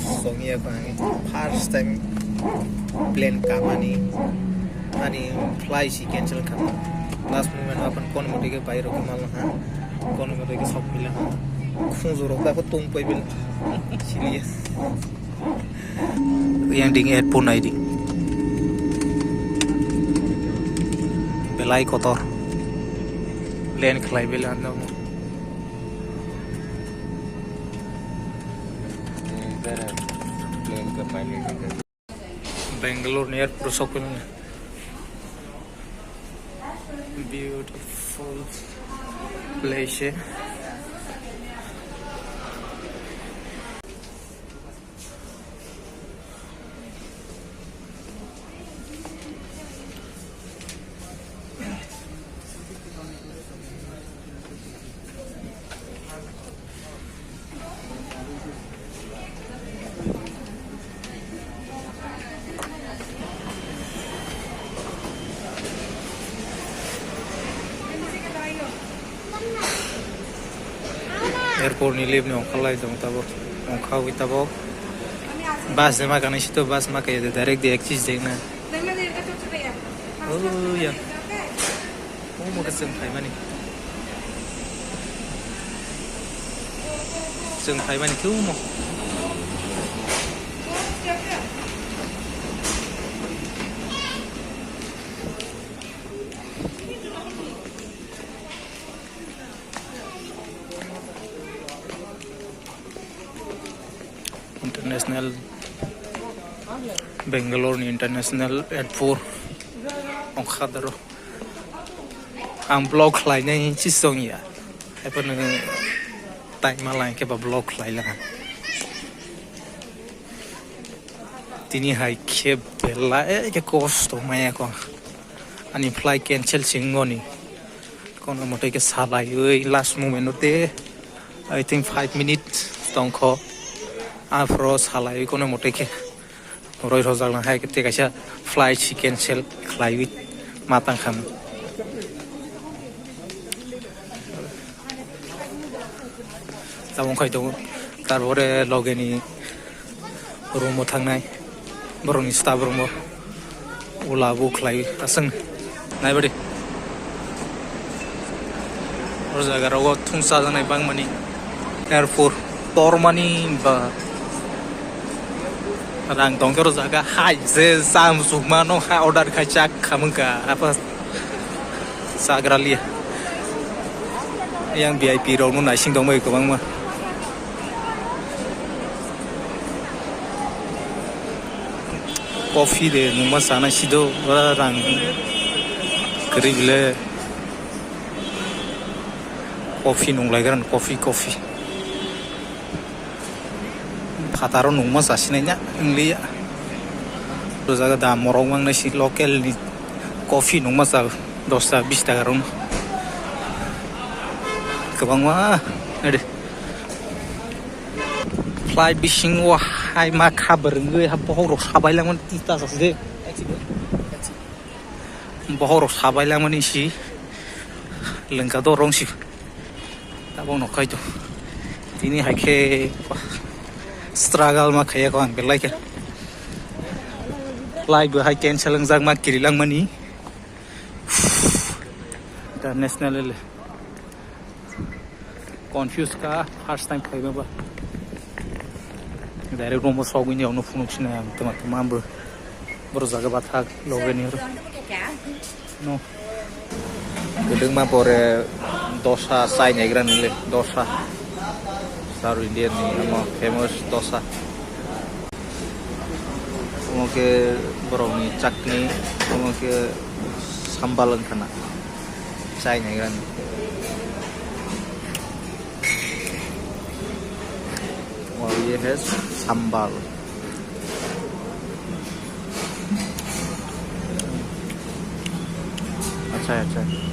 songi ako ang first time plane kamani ani fly si cancel kama last moment अपन कोन मोटे के बाहिर को माल हा कोन मोटे के सब मिला खुजरो का tung pai bil serious yang ding headphone ID belai kotor plane khlai bil ando plane का pilot Bangalore near Prosopil. Beautiful place. Airport ni live ni onkalai dong tabo onkau itabo bus de makan isi to bus makai de direct di eksis de na oh ya oh mau keseng Thai mani seng Thai mani tu mau International Bangalore ni International Airport ong khadaro ang block lai ni chi song ya ai pa na tai ma lai ke ba block lai la tini hai ke bela ke cost mai ko ani flight cancel singoni kono mote ke salai oi last moment te I think 5 minutes tong kho afro salai kono mote ke roi rozal na hai ke te kaisa flight cancel khlai wi matang kham tabong khai to tarbore logeni room mo thangnai boroni staff room mo ula bu khlai asang nai bari or jaga ro thungsa janai bangmani airport tormani ba rang tong kero jaga hai je sam sukma no ha order khai chak khamka apa sagralia yang VIP ro no nai sing dong mai ko bang ma coffee de numa sana sido rang kribile coffee nung lai garan coffee Hataro nungma sasinanya inglia terus aga da morong mang nasi local ni coffee nungma sa dosa 20 taka ron kebang ma ade fly fishing wa hai ma khabar ngue ha bohoro sabai lang man tita sasde bohoro sabai lang man isi lengka do rong si tabong no kai to tini hai ke struggle ma khaya ko ang belai ke flight bu hai cancel ang jang ma kirilang mani international le confused ka first time khai ba direct room so gini ono phone china teman-teman bro jaga bathak logeni no gedeng ma pore dosa sai negran le dosa South Indian ni ama famous dosa como que brownie chutney como que sambal khana chai negran और ये है sambal अच्छा है